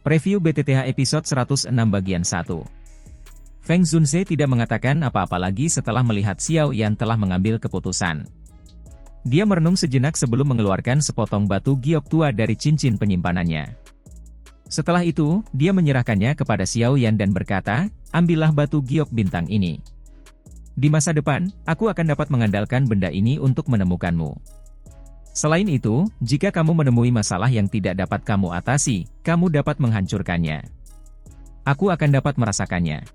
Preview BTTH episode 106 bagian 1. Feng Zunze tidak mengatakan apa-apa lagi setelah melihat Xiao Yan telah mengambil keputusan. Dia merenung sejenak sebelum mengeluarkan sepotong batu giok tua dari cincin penyimpanannya. Setelah itu, dia menyerahkannya kepada Xiao Yan dan berkata, "Ambillah batu giok bintang ini. Di masa depan, aku akan dapat mengandalkan benda ini untuk menemukanmu. Selain itu, jika kamu menemui masalah yang tidak dapat kamu atasi, kamu dapat menghancurkannya. Aku akan dapat merasakannya."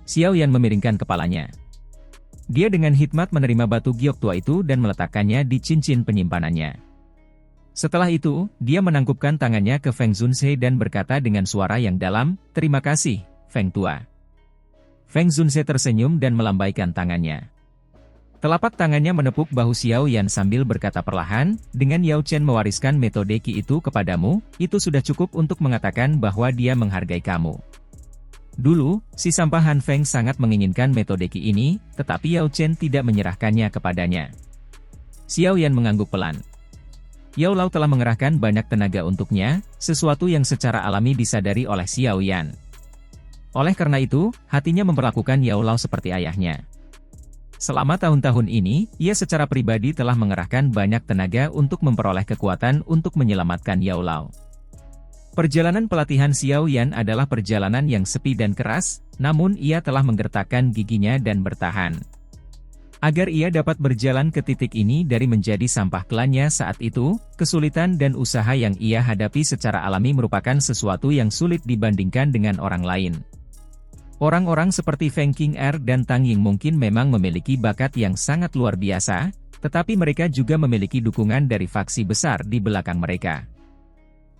Xiao Yan memiringkan kepalanya. Dia dengan hikmat menerima batu giok tua itu dan meletakkannya di cincin penyimpanannya. Setelah itu, dia menangkupkan tangannya ke Feng Zunze dan berkata dengan suara yang dalam, "Terima kasih, Feng Tua." Feng Zunze tersenyum dan melambaikan tangannya. Telapak tangannya menepuk bahu Xiao Yan sambil berkata perlahan, "Dengan Yao Chen mewariskan metode Qi itu kepadamu, itu sudah cukup untuk mengatakan bahwa dia menghargai kamu. Dulu, si sampah Han Feng sangat menginginkan metode Qi ini, tetapi Yao Chen tidak menyerahkannya kepadanya." Xiao Yan mengangguk pelan. Yao Lao telah mengerahkan banyak tenaga untuknya, sesuatu yang secara alami disadari oleh Xiao Yan. Oleh karena itu, hatinya memperlakukan Yao Lao seperti ayahnya. Selama tahun-tahun ini, ia secara pribadi telah mengerahkan banyak tenaga untuk memperoleh kekuatan untuk menyelamatkan Yao Lao. Perjalanan pelatihan Xiao Yan adalah perjalanan yang sepi dan keras, namun ia telah menggertakkan giginya dan bertahan. Agar ia dapat berjalan ke titik ini dari menjadi sampah klannya saat itu, kesulitan dan usaha yang ia hadapi secara alami merupakan sesuatu yang sulit dibandingkan dengan orang lain. Orang-orang seperti Feng Qing'er dan Tang Ying mungkin memang memiliki bakat yang sangat luar biasa, tetapi mereka juga memiliki dukungan dari faksi besar di belakang mereka.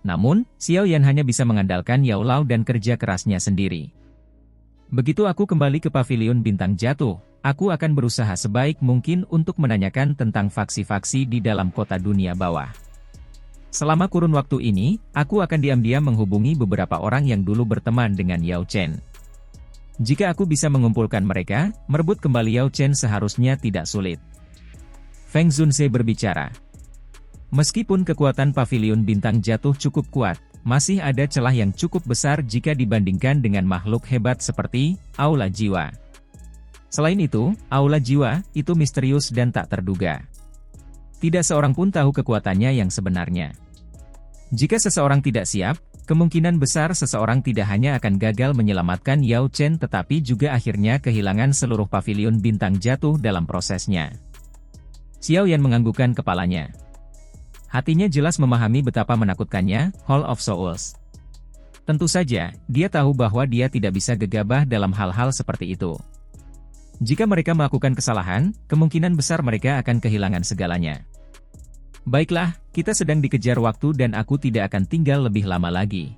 Namun, Xiao Yan hanya bisa mengandalkan Yao Lao dan kerja kerasnya sendiri. Begitu aku kembali ke pavilion bintang jatuh, aku akan berusaha sebaik mungkin untuk menanyakan tentang faksi-faksi di dalam kota dunia bawah. Selama kurun waktu ini, aku akan diam-diam menghubungi beberapa orang yang dulu berteman dengan Yao Chen. Jika aku bisa mengumpulkan mereka, merebut kembali Yao Chen seharusnya tidak sulit. Feng Zunze berbicara. Meskipun kekuatan pavilion bintang jatuh cukup kuat, masih ada celah yang cukup besar jika dibandingkan dengan makhluk hebat seperti Aula Jiwa. Selain itu, Aula Jiwa itu misterius dan tak terduga. Tidak seorang pun tahu kekuatannya yang sebenarnya. Jika seseorang tidak siap, kemungkinan besar seseorang tidak hanya akan gagal menyelamatkan Yao Chen tetapi juga akhirnya kehilangan seluruh pavilion bintang jatuh dalam prosesnya. Xiao Yan menganggukkan kepalanya. Hatinya jelas memahami betapa menakutkannya Hall of Souls. Tentu saja, dia tahu bahwa dia tidak bisa gegabah dalam hal-hal seperti itu. Jika mereka melakukan kesalahan, kemungkinan besar mereka akan kehilangan segalanya. Baiklah, kita sedang dikejar waktu dan aku tidak akan tinggal lebih lama lagi.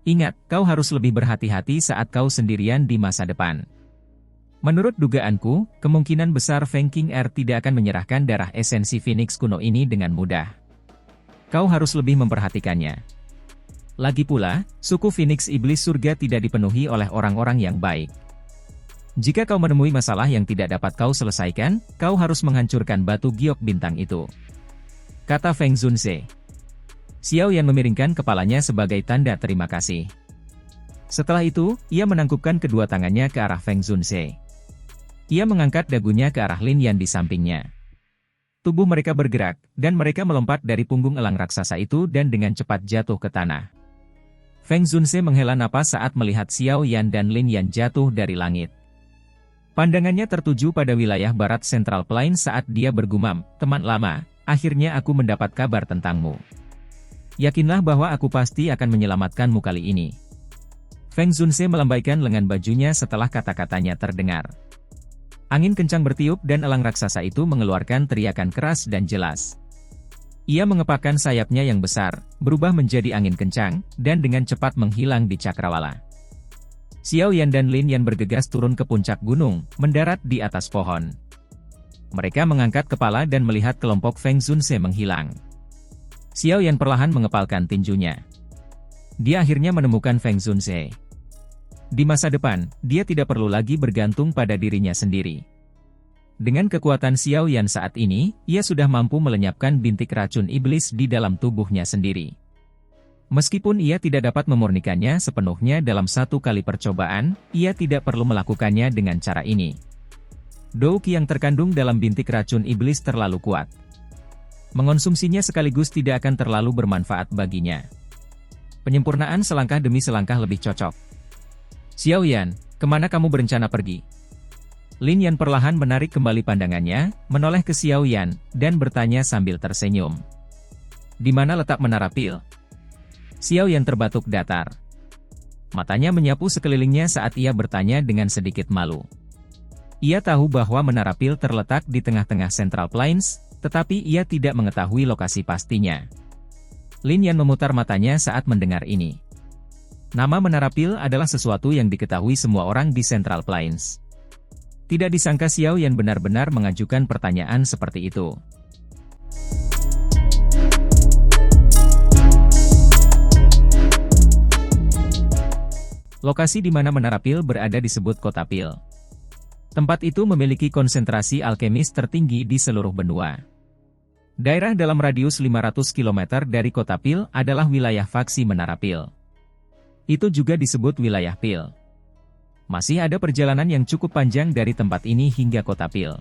Ingat, kau harus lebih berhati-hati saat kau sendirian di masa depan. Menurut dugaanku, kemungkinan besar Feng Qing'er tidak akan menyerahkan darah esensi Phoenix kuno ini dengan mudah. Kau harus lebih memperhatikannya. Lagi pula, suku Phoenix Iblis Surga tidak dipenuhi oleh orang-orang yang baik. Jika kau menemui masalah yang tidak dapat kau selesaikan, kau harus menghancurkan batu giok bintang itu, kata Feng Zunze. Xiao Yan memiringkan kepalanya sebagai tanda terima kasih. Setelah itu, ia menangkupkan kedua tangannya ke arah Feng Zunze. Ia mengangkat dagunya ke arah Lin Yan di sampingnya. Tubuh mereka bergerak, dan mereka melompat dari punggung elang raksasa itu dan dengan cepat jatuh ke tanah. Feng Zunze menghela napas saat melihat Xiao Yan dan Lin Yan jatuh dari langit. Pandangannya tertuju pada wilayah barat Central Plain saat dia bergumam, "Teman lama, akhirnya aku mendapat kabar tentangmu. Yakinlah bahwa aku pasti akan menyelamatkanmu kali ini." Feng Zunze melambaikan lengan bajunya setelah kata-katanya terdengar. Angin kencang bertiup dan elang raksasa itu mengeluarkan teriakan keras dan jelas. Ia mengepakkan sayapnya yang besar, berubah menjadi angin kencang, dan dengan cepat menghilang di cakrawala. Xiao Yan dan Lin Yan bergegas turun ke puncak gunung, mendarat di atas pohon. Mereka mengangkat kepala dan melihat kelompok Feng Zunze menghilang. Xiao Yan perlahan mengepalkan tinjunya. Dia akhirnya menemukan Feng Zunze. Di masa depan, dia tidak perlu lagi bergantung pada dirinya sendiri. Dengan kekuatan Xiao Yan saat ini, ia sudah mampu melenyapkan bintik racun iblis di dalam tubuhnya sendiri. Meskipun ia tidak dapat memurnikannya sepenuhnya dalam satu kali percobaan, ia tidak perlu melakukannya dengan cara ini. Douqi yang terkandung dalam bintik racun iblis terlalu kuat. Mengonsumsinya sekaligus tidak akan terlalu bermanfaat baginya. Penyempurnaan selangkah demi selangkah lebih cocok. Xiao Yan, kemana kamu berencana pergi? Lin Yan perlahan menarik kembali pandangannya, menoleh ke Xiao Yan, dan bertanya sambil tersenyum. Di mana letak menara pil? Xiao Yan terbatuk datar. Matanya menyapu sekelilingnya saat ia bertanya dengan sedikit malu. Ia tahu bahwa menara pil terletak di tengah-tengah Central Plains, tetapi ia tidak mengetahui lokasi pastinya. Lin Yan memutar matanya saat mendengar ini. Nama menara pil adalah sesuatu yang diketahui semua orang di Central Plains. Tidak disangka Xiao Yan benar-benar mengajukan pertanyaan seperti itu. Lokasi di mana menara pil berada disebut Kota Pil. Tempat itu memiliki konsentrasi alkemis tertinggi di seluruh benua. Daerah dalam radius 500 km dari Kota Pil adalah wilayah faksi Menara Pil. Itu juga disebut wilayah Pil. Masih ada perjalanan yang cukup panjang dari tempat ini hingga Kota Pil.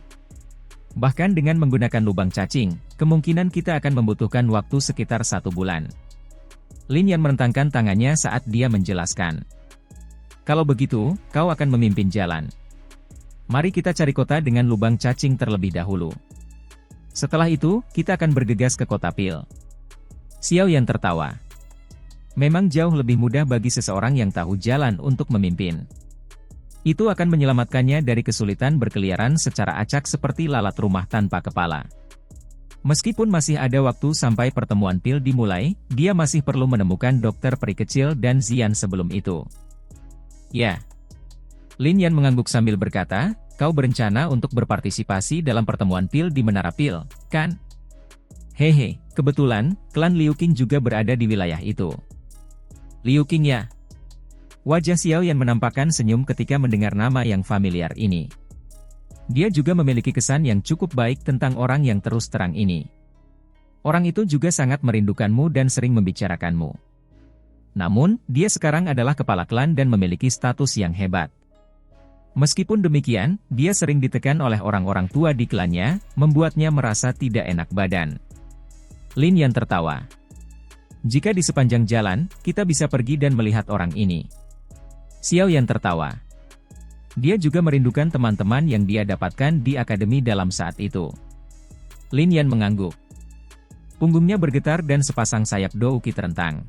Bahkan dengan menggunakan lubang cacing, kemungkinan kita akan membutuhkan waktu sekitar 1 bulan. Lin Yan merentangkan tangannya saat dia menjelaskan. Kalau begitu, kau akan memimpin jalan. Mari kita cari kota dengan lubang cacing terlebih dahulu. Setelah itu, kita akan bergegas ke Kota Pil. Xiao Yan tertawa. Memang jauh lebih mudah bagi seseorang yang tahu jalan untuk memimpin. Itu akan menyelamatkannya dari kesulitan berkeliaran secara acak seperti lalat rumah tanpa kepala. Meskipun masih ada waktu sampai pertemuan Pil dimulai, dia masih perlu menemukan dokter peri kecil dan Xian sebelum itu. Ya. Lin Yan mengangguk sambil berkata, kau berencana untuk berpartisipasi dalam pertemuan Pil di Menara Pil, kan? Hehe, kebetulan, klan Liu Qing juga berada di wilayah itu. Liu Qing ya? Wajah Xiao Yan menampakkan senyum ketika mendengar nama yang familiar ini. Dia juga memiliki kesan yang cukup baik tentang orang yang terus terang ini. Orang itu juga sangat merindukanmu dan sering membicarakanmu. Namun, dia sekarang adalah kepala klan dan memiliki status yang hebat. Meskipun demikian, dia sering ditekan oleh orang-orang tua di klannya, membuatnya merasa tidak enak badan. Lin Yan tertawa. Jika di sepanjang jalan, kita bisa pergi dan melihat orang ini. Xiao Yan tertawa. Dia juga merindukan teman-teman yang dia dapatkan di akademi dalam saat itu. Lin Yan mengangguk. Punggungnya bergetar dan sepasang sayap Douqi terentang.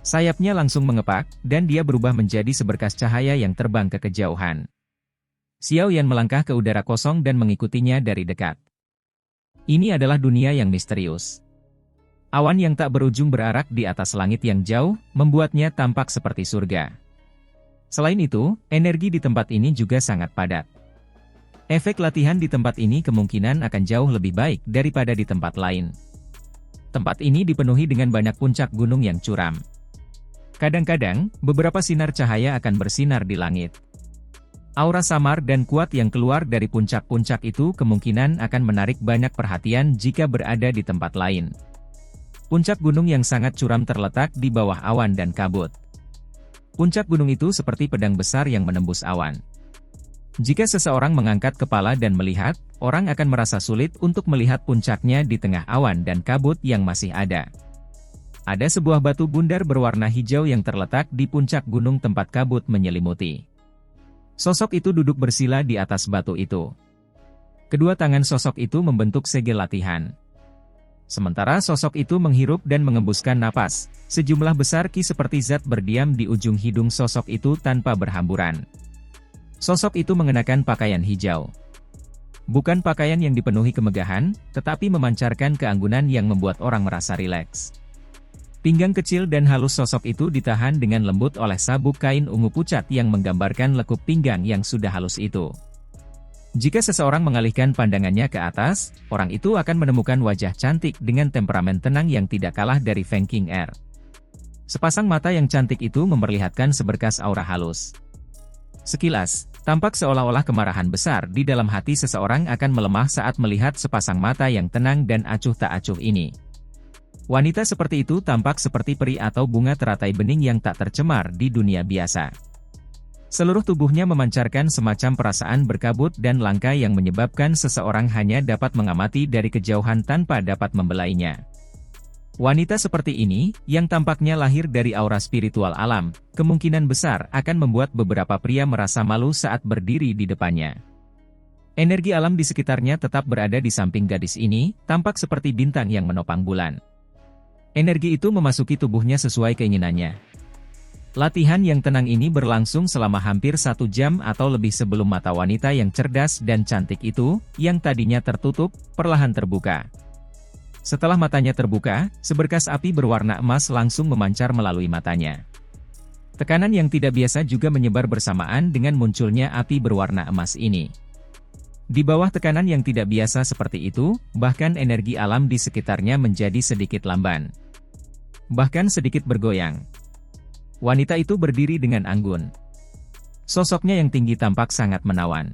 Sayapnya langsung mengepak, dan dia berubah menjadi seberkas cahaya yang terbang ke kejauhan. Xiao Yan melangkah ke udara kosong dan mengikutinya dari dekat. Ini adalah dunia yang misterius. Awan yang tak berujung berarak di atas langit yang jauh, membuatnya tampak seperti surga. Selain itu, energi di tempat ini juga sangat padat. Efek latihan di tempat ini kemungkinan akan jauh lebih baik daripada di tempat lain. Tempat ini dipenuhi dengan banyak puncak gunung yang curam. Kadang-kadang, beberapa sinar cahaya akan bersinar di langit. Aura samar dan kuat yang keluar dari puncak-puncak itu kemungkinan akan menarik banyak perhatian jika berada di tempat lain. Puncak gunung yang sangat curam terletak di bawah awan dan kabut. Puncak gunung itu seperti pedang besar yang menembus awan. Jika seseorang mengangkat kepala dan melihat, orang akan merasa sulit untuk melihat puncaknya di tengah awan dan kabut yang masih ada. Ada sebuah batu bundar berwarna hijau yang terletak di puncak gunung tempat kabut menyelimuti. Sosok itu duduk bersila di atas batu itu. Kedua tangan sosok itu membentuk segel latihan. Sementara sosok itu menghirup dan mengembuskan napas, sejumlah besar ki seperti zat berdiam di ujung hidung sosok itu tanpa berhamburan. Sosok itu mengenakan pakaian hijau. Bukan pakaian yang dipenuhi kemegahan, tetapi memancarkan keanggunan yang membuat orang merasa rileks. Pinggang kecil dan halus sosok itu ditahan dengan lembut oleh sabuk kain ungu pucat yang menggambarkan lekuk pinggang yang sudah halus itu. Jika seseorang mengalihkan pandangannya ke atas, orang itu akan menemukan wajah cantik dengan temperamen tenang yang tidak kalah dari Feng Qing'er. Sepasang mata yang cantik itu memperlihatkan seberkas aura halus. Sekilas, tampak seolah-olah kemarahan besar di dalam hati seseorang akan melemah saat melihat sepasang mata yang tenang dan acuh tak acuh ini. Wanita seperti itu tampak seperti peri atau bunga teratai bening yang tak tercemar di dunia biasa. Seluruh tubuhnya memancarkan semacam perasaan berkabut dan langka yang menyebabkan seseorang hanya dapat mengamati dari kejauhan tanpa dapat membelainya. Wanita seperti ini, yang tampaknya lahir dari aura spiritual alam, kemungkinan besar akan membuat beberapa pria merasa malu saat berdiri di depannya. Energi alam di sekitarnya tetap berada di samping gadis ini, tampak seperti bintang yang menopang bulan. Energi itu memasuki tubuhnya sesuai keinginannya. Latihan yang tenang ini berlangsung selama hampir 1 jam atau lebih sebelum mata wanita yang cerdas dan cantik itu, yang tadinya tertutup, perlahan terbuka. Setelah matanya terbuka, seberkas api berwarna emas langsung memancar melalui matanya. Tekanan yang tidak biasa juga menyebar bersamaan dengan munculnya api berwarna emas ini. Di bawah tekanan yang tidak biasa seperti itu, bahkan energi alam di sekitarnya menjadi sedikit lamban. Bahkan sedikit bergoyang. Wanita itu berdiri dengan anggun. Sosoknya yang tinggi tampak sangat menawan.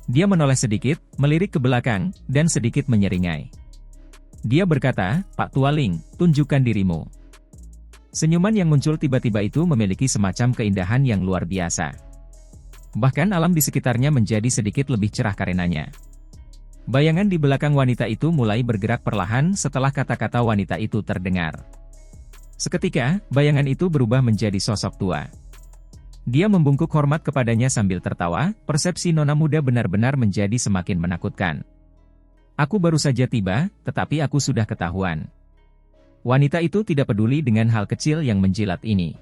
Dia menoleh sedikit, melirik ke belakang, dan sedikit menyeringai. Dia berkata, "Pak Tualing, tunjukkan dirimu." Senyuman yang muncul tiba-tiba itu memiliki semacam keindahan yang luar biasa. Bahkan alam di sekitarnya menjadi sedikit lebih cerah karenanya. Bayangan di belakang wanita itu mulai bergerak perlahan setelah kata-kata wanita itu terdengar. Seketika, bayangan itu berubah menjadi sosok tua. Dia membungkuk hormat kepadanya sambil tertawa, persepsi nona muda benar-benar menjadi semakin menakutkan. "Aku baru saja tiba, tetapi aku sudah ketahuan." Wanita itu tidak peduli dengan hal kecil yang menjilat ini.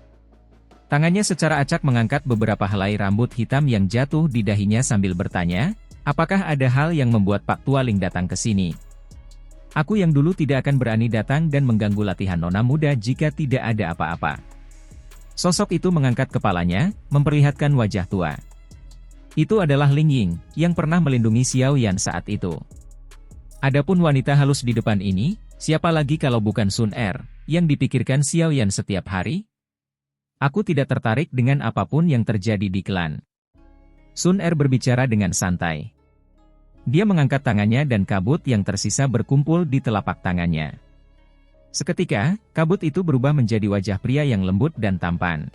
Tangannya secara acak mengangkat beberapa helai rambut hitam yang jatuh di dahinya sambil bertanya, "Apakah ada hal yang membuat Pak Tualing datang ke sini? Aku yang dulu tidak akan berani datang dan mengganggu latihan nona muda jika tidak ada apa-apa." Sosok itu mengangkat kepalanya, memperlihatkan wajah tua. Itu adalah Ling Ying, yang pernah melindungi Xiao Yan saat itu. Adapun wanita halus di depan ini, siapa lagi kalau bukan Sun Er, yang dipikirkan Xiao Yan setiap hari? "Aku tidak tertarik dengan apapun yang terjadi di klan." Sun Er berbicara dengan santai. Dia mengangkat tangannya dan kabut yang tersisa berkumpul di telapak tangannya. Seketika, kabut itu berubah menjadi wajah pria yang lembut dan tampan.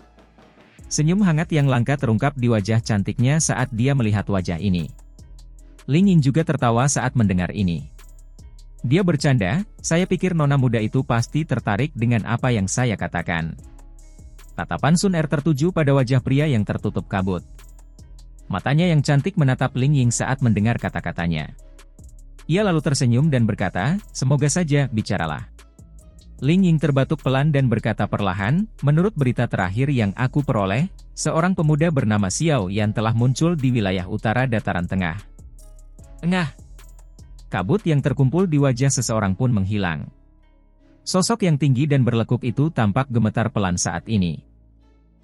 Senyum hangat yang langka terungkap di wajah cantiknya saat dia melihat wajah ini. Ling Ying juga tertawa saat mendengar ini. Dia bercanda, "Saya pikir nona muda itu pasti tertarik dengan apa yang saya katakan." Tatapan Sun Er tertuju pada wajah pria yang tertutup kabut. Matanya yang cantik menatap Ling Ying saat mendengar kata-katanya. Ia lalu tersenyum dan berkata, "Semoga saja, bicaralah." Ling Ying terbatuk pelan dan berkata perlahan, "Menurut berita terakhir yang aku peroleh, seorang pemuda bernama Xiao Yan telah muncul di wilayah utara dataran tengah." Engah! Kabut yang terkumpul di wajah seseorang pun menghilang. Sosok yang tinggi dan berlekuk itu tampak gemetar pelan saat ini.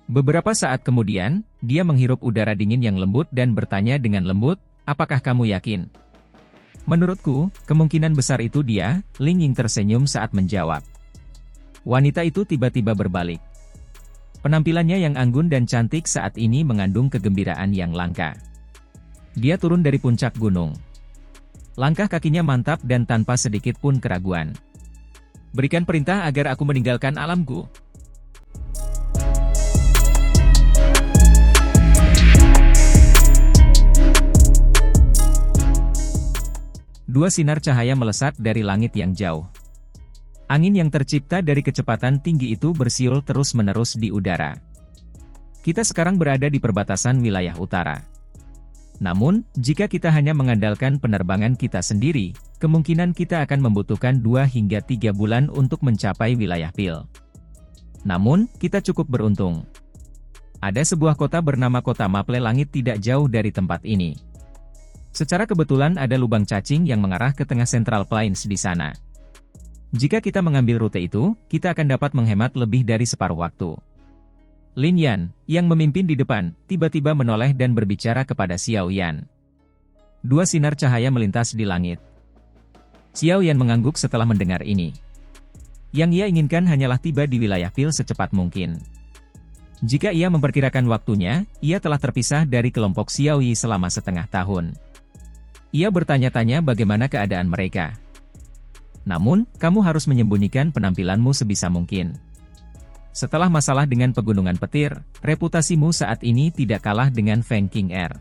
Beberapa saat kemudian, dia menghirup udara dingin yang lembut dan bertanya dengan lembut, "Apakah kamu yakin?" "Menurutku, kemungkinan besar itu dia." Ling Ying tersenyum saat menjawab. Wanita itu tiba-tiba berbalik. Penampilannya yang anggun dan cantik saat ini mengandung kegembiraan yang langka. Dia turun dari puncak gunung. Langkah kakinya mantap dan tanpa sedikit pun keraguan. "Berikan perintah agar aku meninggalkan alamku." Dua sinar cahaya melesat dari langit yang jauh. Angin yang tercipta dari kecepatan tinggi itu bersiul terus-menerus di udara. Kita sekarang berada di perbatasan wilayah utara. Namun, jika kita hanya mengandalkan penerbangan kita sendiri, kemungkinan kita akan membutuhkan 2 hingga 3 bulan untuk mencapai wilayah Pil. Namun, kita cukup beruntung. Ada sebuah kota bernama Kota Maple Langit tidak jauh dari tempat ini. Secara kebetulan ada lubang cacing yang mengarah ke tengah Central Plains di sana. Jika kita mengambil rute itu, kita akan dapat menghemat lebih dari separuh waktu. Lin Yan, yang memimpin di depan, tiba-tiba menoleh dan berbicara kepada Xiao Yan. Dua sinar cahaya melintas di langit. Xiao Yan mengangguk setelah mendengar ini. Yang ia inginkan hanyalah tiba di wilayah Pil secepat mungkin. Jika ia memperkirakan waktunya, ia telah terpisah dari kelompok Xiao Yi selama setengah tahun. Ia bertanya-tanya bagaimana keadaan mereka. Namun, kamu harus menyembunyikan penampilanmu sebisa mungkin. Setelah masalah dengan pegunungan petir, reputasimu saat ini tidak kalah dengan Feng King Air.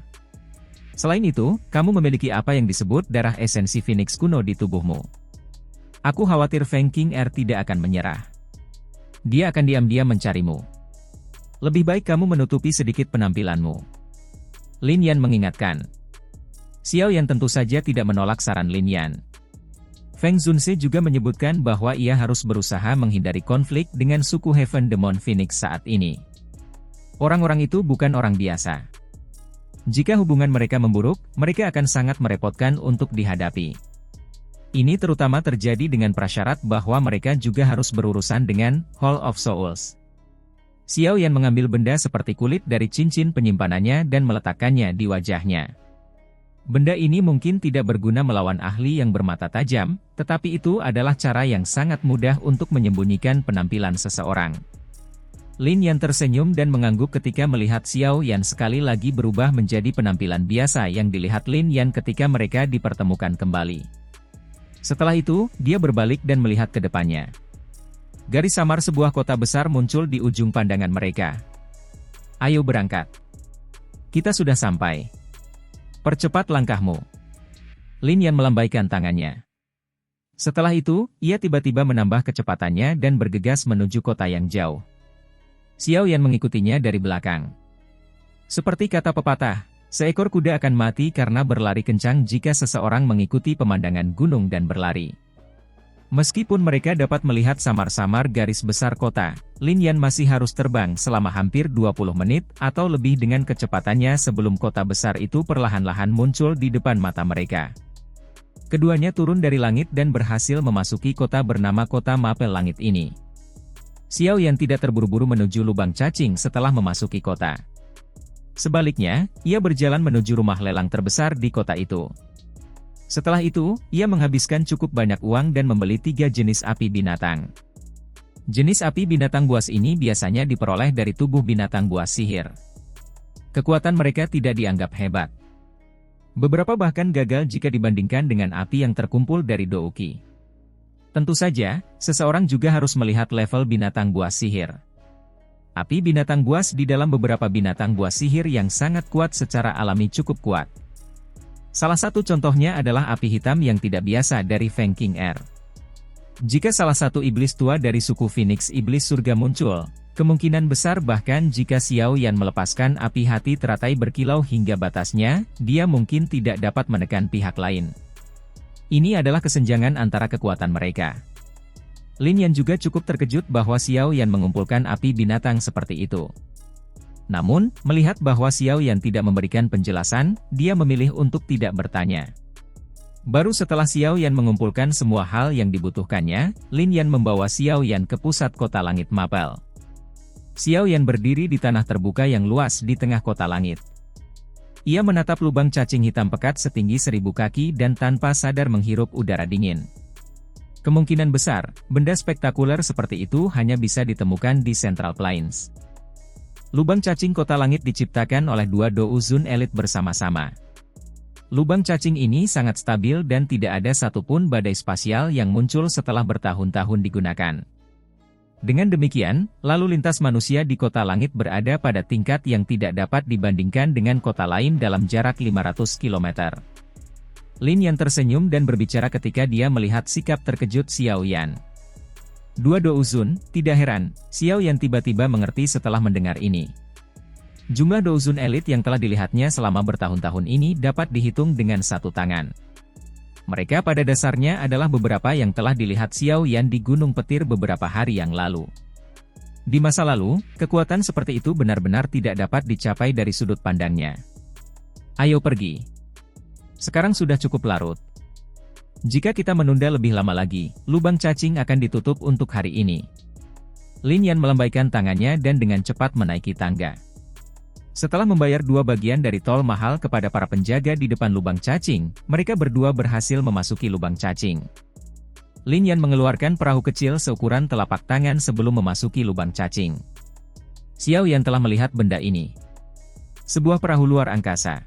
Selain itu, kamu memiliki apa yang disebut darah esensi Phoenix kuno di tubuhmu. Aku khawatir Feng King Air tidak akan menyerah. Dia akan diam-diam mencarimu. Lebih baik kamu menutupi sedikit penampilanmu. Lin Yan mengingatkan. Xiao Yan tentu saja tidak menolak saran Lin Yan. Feng Zunse juga menyebutkan bahwa ia harus berusaha menghindari konflik dengan suku Heaven Demon Phoenix saat ini. Orang-orang itu bukan orang biasa. Jika hubungan mereka memburuk, mereka akan sangat merepotkan untuk dihadapi. Ini terutama terjadi dengan prasyarat bahwa mereka juga harus berurusan dengan Hall of Souls. Xiao Yan mengambil benda seperti kulit dari cincin penyimpanannya dan meletakkannya di wajahnya. Benda ini mungkin tidak berguna melawan ahli yang bermata tajam, tetapi itu adalah cara yang sangat mudah untuk menyembunyikan penampilan seseorang. Lin Yan tersenyum dan mengangguk ketika melihat Xiao Yan sekali lagi berubah menjadi penampilan biasa yang dilihat Lin Yan ketika mereka dipertemukan kembali. Setelah itu, dia berbalik dan melihat ke depannya. Garis samar sebuah kota besar muncul di ujung pandangan mereka. Ayo berangkat. Kita sudah sampai. Percepat langkahmu. Lin Yan melambaikan tangannya. Setelah itu, ia tiba-tiba menambah kecepatannya dan bergegas menuju kota yang jauh. Xiao Yan mengikutinya dari belakang. Seperti kata pepatah, seekor kuda akan mati karena berlari kencang jika seseorang mengikuti pemandangan gunung dan berlari. Meskipun mereka dapat melihat samar-samar garis besar kota, Lin Yan masih harus terbang selama hampir 20 menit atau lebih dengan kecepatannya sebelum kota besar itu perlahan-lahan muncul di depan mata mereka. Keduanya turun dari langit dan berhasil memasuki kota bernama Kota Mapel Langit ini. Xiao Yan tidak terburu-buru menuju lubang cacing setelah memasuki kota. Sebaliknya, ia berjalan menuju rumah lelang terbesar di kota itu. Setelah itu, ia menghabiskan cukup banyak uang dan membeli 3 jenis api binatang. Jenis api binatang buas ini biasanya diperoleh dari tubuh binatang buas sihir. Kekuatan mereka tidak dianggap hebat. Beberapa bahkan gagal jika dibandingkan dengan api yang terkumpul dari Douki. Tentu saja, seseorang juga harus melihat level binatang buas sihir. Api binatang buas di dalam beberapa binatang buas sihir yang sangat kuat secara alami cukup kuat. Salah satu contohnya adalah api hitam yang tidak biasa dari Feng King Air. Jika salah satu iblis tua dari suku Phoenix Iblis Surga muncul, kemungkinan besar bahkan jika Xiao Yan melepaskan api hati teratai berkilau hingga batasnya, dia mungkin tidak dapat menekan pihak lain. Ini adalah kesenjangan antara kekuatan mereka. Lin Yan juga cukup terkejut bahwa Xiao Yan mengumpulkan api binatang seperti itu. Namun, melihat bahwa Xiao Yan tidak memberikan penjelasan, dia memilih untuk tidak bertanya. Baru setelah Xiao Yan mengumpulkan semua hal yang dibutuhkannya, Lin Yan membawa Xiao Yan ke pusat kota langit Mapel. Xiao Yan berdiri di tanah terbuka yang luas di tengah kota langit. Ia menatap lubang cacing hitam pekat setinggi 1000 kaki dan tanpa sadar menghirup udara dingin. Kemungkinan besar, benda spektakuler seperti itu hanya bisa ditemukan di Central Plains. Lubang cacing kota langit diciptakan oleh 2 Douzun elit bersama-sama. Lubang cacing ini sangat stabil dan tidak ada satupun badai spasial yang muncul setelah bertahun-tahun digunakan. Dengan demikian, lalu lintas manusia di kota langit berada pada tingkat yang tidak dapat dibandingkan dengan kota lain dalam jarak 500 km. Lin Yan tersenyum dan berbicara ketika dia melihat sikap terkejut Xiao Yan. 2 Douzun, tidak heran, Xiao Yan tiba-tiba mengerti setelah mendengar ini. Jumlah Douzun elit yang telah dilihatnya selama bertahun-tahun ini dapat dihitung dengan satu tangan. Mereka pada dasarnya adalah beberapa yang telah dilihat Xiao Yan di Gunung Petir beberapa hari yang lalu. Di masa lalu, kekuatan seperti itu benar-benar tidak dapat dicapai dari sudut pandangnya. Ayo pergi. Sekarang sudah cukup larut. Jika kita menunda lebih lama lagi, lubang cacing akan ditutup untuk hari ini. Lin Yan melambaikan tangannya dan dengan cepat menaiki tangga. Setelah membayar 2 bagian dari tol mahal kepada para penjaga di depan lubang cacing, mereka berdua berhasil memasuki lubang cacing. Lin Yan mengeluarkan perahu kecil seukuran telapak tangan sebelum memasuki lubang cacing. Xiao Yan telah melihat benda ini. Sebuah perahu luar angkasa.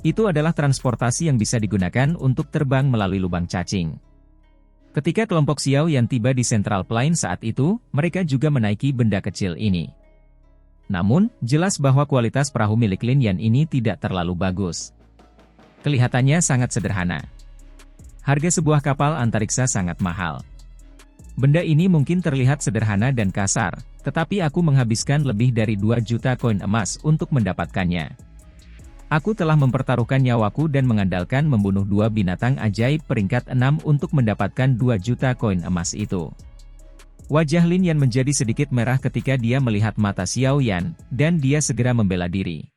Itu adalah transportasi yang bisa digunakan untuk terbang melalui lubang cacing. Ketika kelompok Xiao Yan tiba di Central Plain saat itu, mereka juga menaiki benda kecil ini. Namun, jelas bahwa kualitas perahu milik Lin Yan ini tidak terlalu bagus. Kelihatannya sangat sederhana. Harga sebuah kapal antariksa sangat mahal. Benda ini mungkin terlihat sederhana dan kasar, tetapi aku menghabiskan lebih dari 2 juta koin emas untuk mendapatkannya. Aku telah mempertaruhkan nyawaku dan mengandalkan membunuh 2 binatang ajaib peringkat 6 untuk mendapatkan 2 juta koin emas itu. Wajah Lin Yan menjadi sedikit merah ketika dia melihat mata Xiao Yan, dan dia segera membela diri.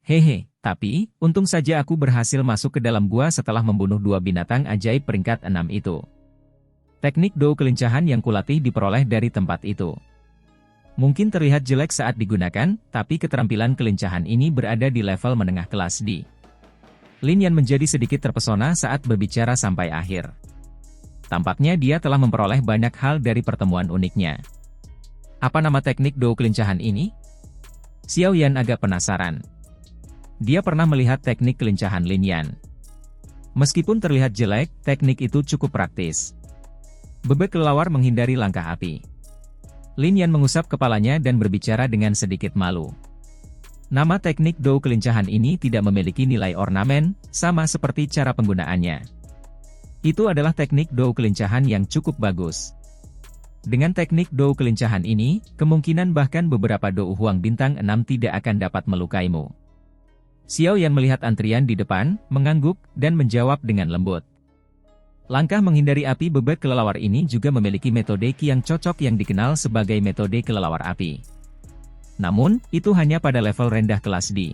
Hehe, tapi, untung saja aku berhasil masuk ke dalam gua setelah membunuh 2 binatang ajaib peringkat 6 itu. Teknik dou kelincahan yang kulatih diperoleh dari tempat itu. Mungkin terlihat jelek saat digunakan, tapi keterampilan kelincahan ini berada di level menengah kelas D. Lin Yan menjadi sedikit terpesona saat berbicara sampai akhir. Tampaknya dia telah memperoleh banyak hal dari pertemuan uniknya. Apa nama teknik dou kelincahan ini? Xiao Yan agak penasaran. Dia pernah melihat teknik kelincahan Lin Yan. Meskipun terlihat jelek, teknik itu cukup praktis. Bebek kelelawar menghindari langkah api. Lin Yan mengusap kepalanya dan berbicara dengan sedikit malu. Nama teknik dou kelincahan ini tidak memiliki nilai ornamen, sama seperti cara penggunaannya. Itu adalah teknik dou kelincahan yang cukup bagus. Dengan teknik dou kelincahan ini, kemungkinan bahkan beberapa dou Huang bintang 6 tidak akan dapat melukaimu. Xiao Yan melihat antrian di depan, mengangguk, dan menjawab dengan lembut. Langkah menghindari api bebek kelelawar ini juga memiliki metode Qi yang cocok yang dikenal sebagai metode kelelawar api. Namun, itu hanya pada level rendah kelas D.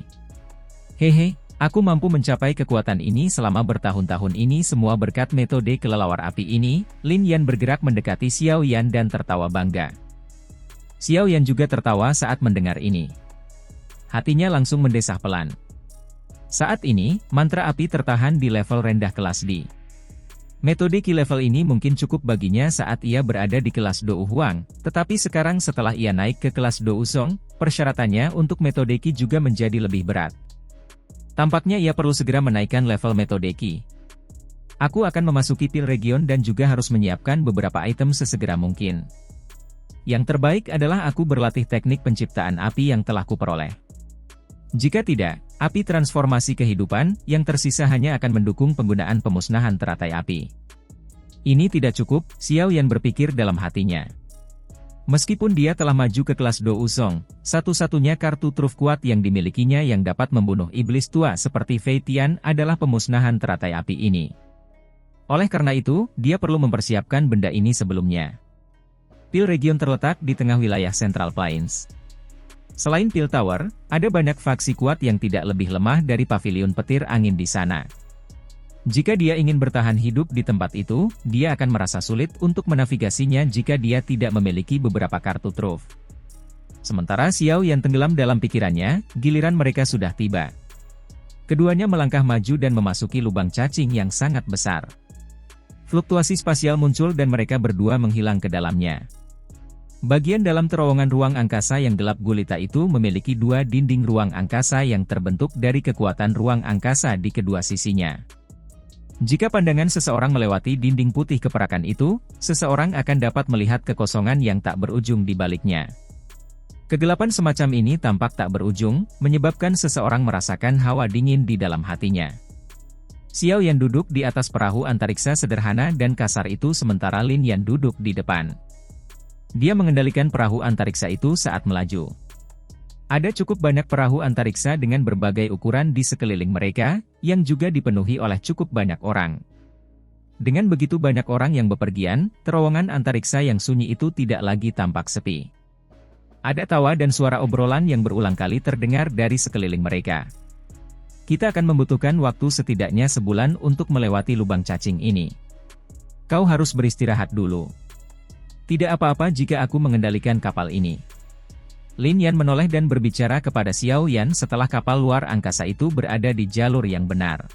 Hehe, aku mampu mencapai kekuatan ini selama bertahun-tahun ini semua berkat metode kelelawar api ini. Lin Yan bergerak mendekati Xiao Yan dan tertawa bangga. Xiao Yan juga tertawa saat mendengar ini. Hatinya langsung mendesah pelan. Saat ini, mantra api tertahan di level rendah kelas D. Metode Qi level ini mungkin cukup baginya saat ia berada di kelas Dou Huang, tetapi sekarang setelah ia naik ke kelas Dou Song, persyaratannya untuk metode Qi juga menjadi lebih berat. Tampaknya ia perlu segera menaikkan level metode Qi. Aku akan memasuki Pil Region dan juga harus menyiapkan beberapa item sesegera mungkin. Yang terbaik adalah aku berlatih teknik penciptaan api yang telah kuperoleh. Jika tidak, api transformasi kehidupan, yang tersisa hanya akan mendukung penggunaan pemusnahan teratai api. Ini tidak cukup, Xiao Yan berpikir dalam hatinya. Meskipun dia telah maju ke kelas Dou Song, satu-satunya kartu truf kuat yang dimilikinya yang dapat membunuh iblis tua seperti Fei Tian adalah pemusnahan teratai api ini. Oleh karena itu, dia perlu mempersiapkan benda ini sebelumnya. Pil Region terletak di tengah wilayah Central Plains. Selain Pil Tower, ada banyak faksi kuat yang tidak lebih lemah dari pavilion petir angin di sana. Jika dia ingin bertahan hidup di tempat itu, dia akan merasa sulit untuk menavigasinya jika dia tidak memiliki beberapa kartu truf. Sementara Xiao yang tenggelam dalam pikirannya, giliran mereka sudah tiba. Keduanya melangkah maju dan memasuki lubang cacing yang sangat besar. Fluktuasi spasial muncul dan mereka berdua menghilang ke dalamnya. Bagian dalam terowongan ruang angkasa yang gelap gulita itu memiliki 2 dinding ruang angkasa yang terbentuk dari kekuatan ruang angkasa di kedua sisinya. Jika pandangan seseorang melewati dinding putih keperakan itu, seseorang akan dapat melihat kekosongan yang tak berujung di baliknya. Kegelapan semacam ini tampak tak berujung, menyebabkan seseorang merasakan hawa dingin di dalam hatinya. Xiao Yan duduk di atas perahu antariksa sederhana dan kasar itu sementara Lin Yan duduk di depan. Dia mengendalikan perahu antariksa itu saat melaju. Ada cukup banyak perahu antariksa dengan berbagai ukuran di sekeliling mereka, yang juga dipenuhi oleh cukup banyak orang. Dengan begitu banyak orang yang bepergian, terowongan antariksa yang sunyi itu tidak lagi tampak sepi. Ada tawa dan suara obrolan yang berulang kali terdengar dari sekeliling mereka. Kita akan membutuhkan waktu setidaknya sebulan untuk melewati lubang cacing ini. Kau harus beristirahat dulu. Tidak apa-apa jika aku mengendalikan kapal ini. Lin Yan menoleh dan berbicara kepada Xiao Yan setelah kapal luar angkasa itu berada di jalur yang benar.